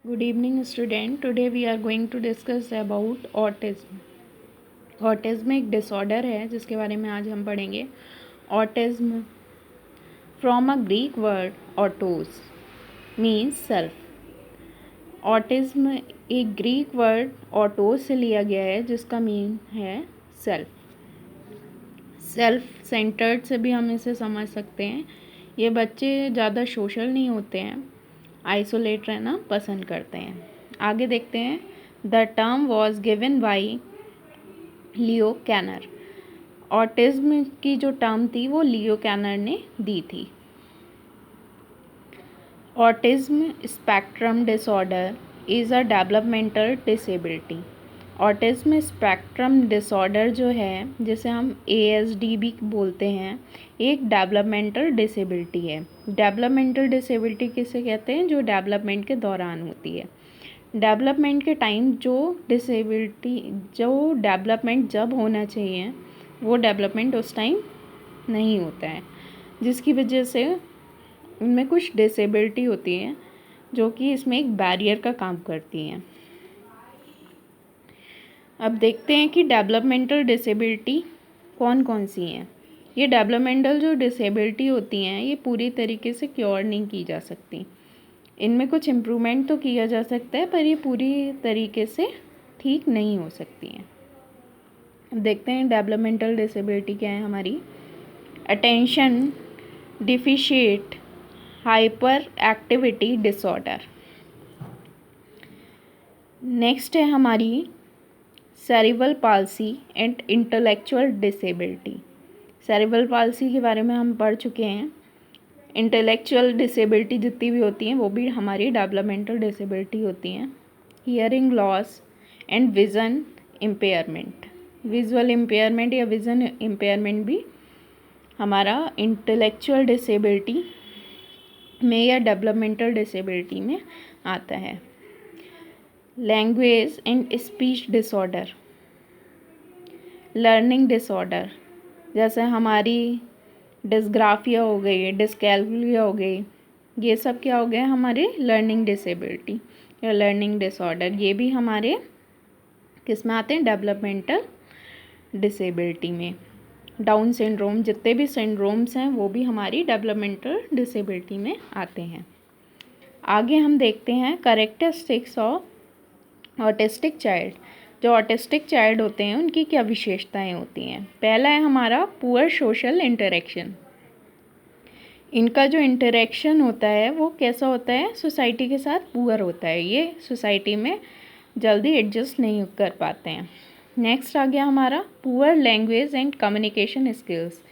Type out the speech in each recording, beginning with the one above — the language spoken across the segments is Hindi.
Good evening student. Today we are going to discuss about autism. Autism एक डिसऑर्डर है जिसके बारे में आज हम पढ़ेंगे. Autism from a Greek word autos means self. Autism एक ग्रीक वर्ड ऑटोस से लिया गया है जिसका मीन है सेल्फ. सेल्फ सेंटर्ड से भी हम इसे समझ सकते हैं. ये बच्चे ज़्यादा सोशल नहीं होते हैं, आइसोलेट रहना पसंद करते हैं. आगे देखते हैं. The term was given by Leo Kanner. Autism की जो टर्म थी वो लियो कैनर ने दी थी. Autism spectrum disorder is a developmental disability. Autism spectrum disorder जो है, जिसे हम ASD भी बोलते हैं, एक डेवलपमेंटल डिसेबिलिटी है. डेवलपमेंटल डिसेबिलिटी किसे कहते हैं? जो डेवलपमेंट के दौरान होती है. डेवलपमेंट के टाइम जो डेवलपमेंट जब होना चाहिए वो डेवलपमेंट उस टाइम नहीं होता है, जिसकी वजह से उनमें कुछ डिसेबिलिटी होती है जो कि इसमें एक बैरियर का काम करती हैं. अब देखते हैं कि डेवलपमेंटल डिसेबिलिटी कौन कौन सी हैं. ये डेवलपमेंटल जो डिसेबिलिटी होती हैं ये पूरी तरीके से क्योर नहीं की जा सकती. इनमें कुछ इम्प्रूवमेंट तो किया जा सकता है पर ये पूरी तरीके से ठीक नहीं हो सकती हैं. अब देखते हैं डेवलपमेंटल डिसेबिलिटी क्या है हमारी. Attention deficit hyper activity disorder. Next है हमारी cerebral palsy and intellectual disability. Cerebral palsy के बारे में हम पढ़ चुके हैं. इंटेलेक्चुअल डिसेबिलिटी जितनी भी होती हैं वो भी हमारी डेवलपमेंटल डिसेबिलिटी होती हैं. Hearing loss and vision impairment. Visual impairment या विज़न इम्पेयरमेंट भी हमारा इंटेलेक्चुअल डिसेबिलिटी में या डेवलपमेंटल डिसेबिलिटी में आता है. Language and speech disorder. Learning disorder जैसे हमारी डिस्ग्राफिया हो गई, डिस्कैल्कुलिया हो गई, ये सब क्या हो गए हमारे लर्निंग डिसेबिलिटी या लर्निंग डिसऑर्डर. ये भी हमारे किस में आते हैं? डेवलपमेंटल डिसेबिलिटी में. डाउन सिंड्रोम, जितने भी सिंड्रोम्स हैं वो भी हमारी डेवलपमेंटल डिसेबिलिटी में आते हैं. आगे हम देखते हैं कैरेक्टरिस्टिक्स ऑफ ऑटिस्टिक चाइल्ड. जो ऑटिस्टिक चाइल्ड होते हैं उनकी क्या विशेषताएं होती हैं. पहला है हमारा पुअर सोशल इंटरेक्शन. इनका जो इंटरेक्शन होता है वो कैसा होता है? सोसाइटी के साथ पुअर होता है. ये सोसाइटी में जल्दी एडजस्ट नहीं कर पाते हैं. नेक्स्ट आ गया हमारा poor language and communication skills.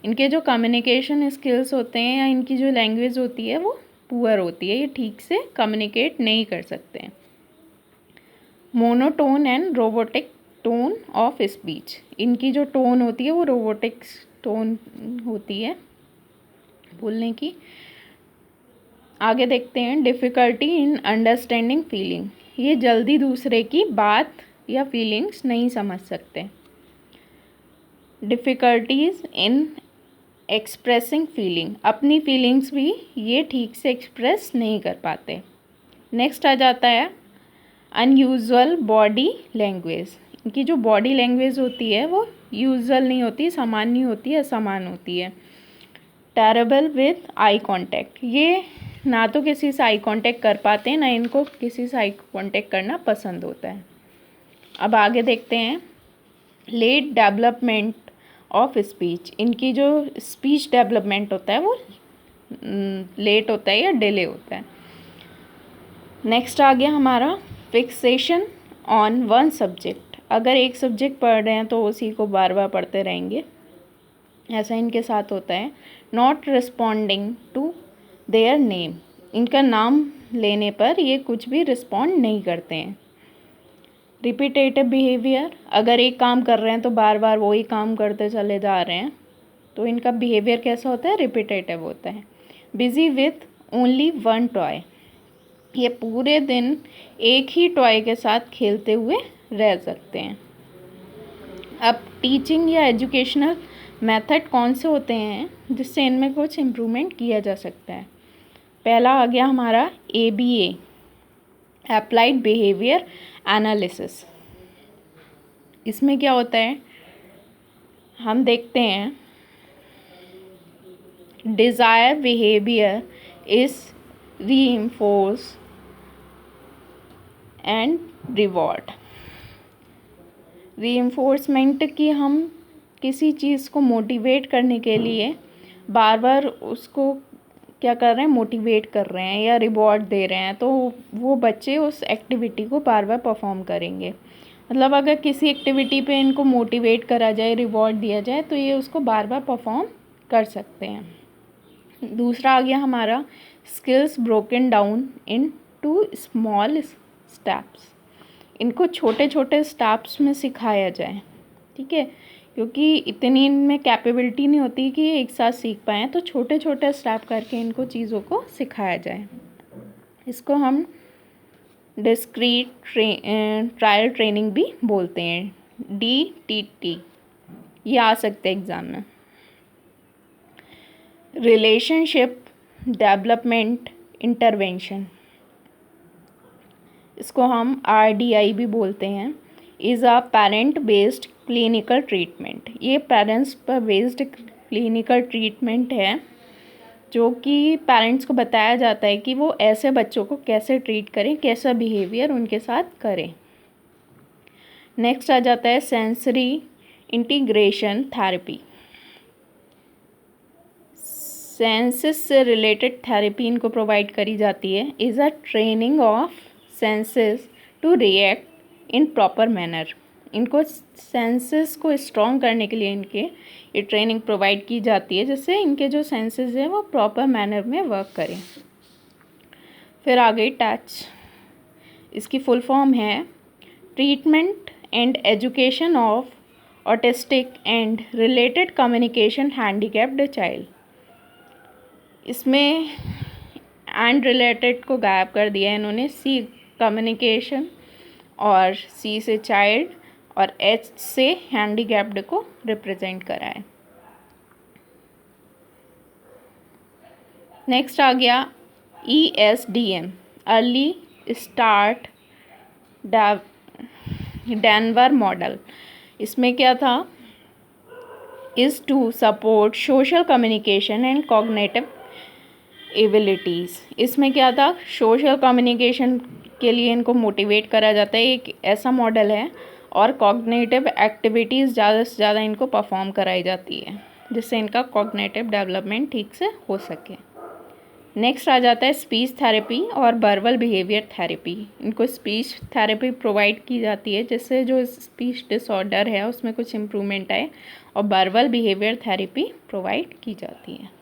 इनके जो कम्युनिकेशन स्किल्स होते हैं या इनकी जो लैंग्वेज होती है वो पुअर होती है. ये ठीक से कम्युनिकेट नहीं कर सकते हैं. Monotone and robotic tone of speech. इनकी जो टोन होती है वो रोबोटिक टोन होती है बोलने की. आगे देखते हैं डिफ़िकल्टी इन अंडरस्टैंडिंग फीलिंग. ये जल्दी दूसरे की बात या फीलिंग्स नहीं समझ सकते. डिफ़िकल्टीज इन एक्सप्रेसिंग फीलिंग. अपनी फीलिंग्स भी ये ठीक से एक्सप्रेस नहीं कर पाते. नेक्स्ट आ जाता है अनयूजुअल बॉडी लैंग्वेज. इनकी जो बॉडी लैंग्वेज होती है वो यूजुअल नहीं होती, सामान्य होती है, असमान होती है. Terrible with eye contact. ये ना तो किसी से आई कांटेक्ट कर पाते हैं ना इनको किसी से आई कांटेक्ट करना पसंद होता है. अब आगे देखते हैं लेट डेवलपमेंट ऑफ स्पीच. इनकी जो स्पीच डेवलपमेंट होता है वो लेट होता है या डिले होता है. नेक्स्ट आ गया हमारा फिक्सेशन ऑन वन सब्जेक्ट. अगर एक सब्जेक्ट पढ़ रहे हैं तो उसी को बार बार पढ़ते रहेंगे, ऐसा इनके साथ होता है. Not responding to their name. इनका नाम लेने पर ये कुछ भी रिस्पॉन्ड नहीं करते हैं. Repetitive behaviour. अगर एक काम कर रहे हैं तो बार बार वही काम करते चले जा रहे हैं तो इनका बिहेवियर कैसा होता है? रिपीटेटिव होता है. Busy with only one toy. ये पूरे दिन एक ही टॉय के साथ खेलते हुए रह सकते हैं. अब टीचिंग या एजुकेशनल मेथड कौन से होते हैं जिससे इनमें कुछ इम्प्रूवमेंट किया जा सकता है. पहला आ गया हमारा ABA अप्लाइड बिहेवियर एनालिसिस। इसमें क्या होता है, हम देखते हैं desire behaviour is reinforce and reward. Reinforcement की हम किसी चीज़ को मोटिवेट करने के लिए बार बार उसको क्या कर रहे हैं, मोटिवेट कर रहे हैं या रिवॉर्ड दे रहे हैं, तो वो बच्चे उस एक्टिविटी को बार बार परफॉर्म करेंगे। मतलब अगर किसी एक्टिविटी पे इनको मोटिवेट करा जाए, रिवॉर्ड दिया जाए, तो ये उसको बार बार परफॉर्म कर सकते हैं। दूसरा आ गया हमारा skills broken down into small steps. इनको छोटे छोटे स्टेप्स में सिखाया जाए, ठीक है, क्योंकि इतनी इनमें कैपेबिलिटी नहीं होती कि एक साथ सीख पाएँ, तो छोटे छोटे स्टेप करके इनको चीज़ों को सिखाया जाए। इसको हम डिस्क्रीट ट्रायल ट्रेनिंग भी बोलते हैं, DTT। ये आ सकते हैं एग्ज़ाम में। रिलेशनशिप डेवलपमेंट इंटरवेंशन, इसको हम RDI भी बोलते हैं, is a parent based clinical treatment. ये पेरेंट्स पर बेस्ड क्लिनिकल ट्रीटमेंट है, जो कि पेरेंट्स को बताया जाता है कि वो ऐसे बच्चों को कैसे ट्रीट करें, कैसा बिहेवियर उनके साथ करें। नेक्स्ट आ जाता है सेंसरी इंटीग्रेशन थेरेपी। सेंसेस से रिलेटेड थेरेपी इनको प्रोवाइड करी जाती है। Is a training of senses to react in proper manner. इनको सेंसेस को स्ट्रॉन्ग करने के लिए इनके ये ट्रेनिंग प्रोवाइड की जाती है, जिससे इनके जो सेंसेस हैं वो प्रॉपर मैनर में वर्क करें। फिर आ गई टच। इसकी फुल फॉर्म है treatment and education of autistic and related communication handicapped child. इसमें एंड रिलेटेड को गायब कर दिया है इन्होंने, सी कम्युनिकेशन और सी से चाइल्ड और एच से हैंडीकैप्ड को रिप्रेजेंट करा है। नेक्स्ट आ गया ESDM, early start Denver model. इसमें क्या था, is to support social communication and cognitive abilities. इसमें क्या था, सोशल कम्युनिकेशन के लिए इनको मोटिवेट करा जाता है, एक ऐसा मॉडल है, और कॉग्निटिव एक्टिविटीज़ ज़्यादा से ज़्यादा इनको परफॉर्म कराई जाती है, जिससे इनका कॉग्निटिव डेवलपमेंट ठीक से हो सके। नेक्स्ट आ जाता है स्पीच थेरेपी और वर्बल बिहेवियर थेरेपी। इनको स्पीच थेरेपी प्रोवाइड की जाती है, जिससे जो स्पीच डिसऑर्डर है उसमें कुछ इम्प्रूवमेंट आए, और वर्बल बिहेवियर थेरेपी प्रोवाइड की जाती है।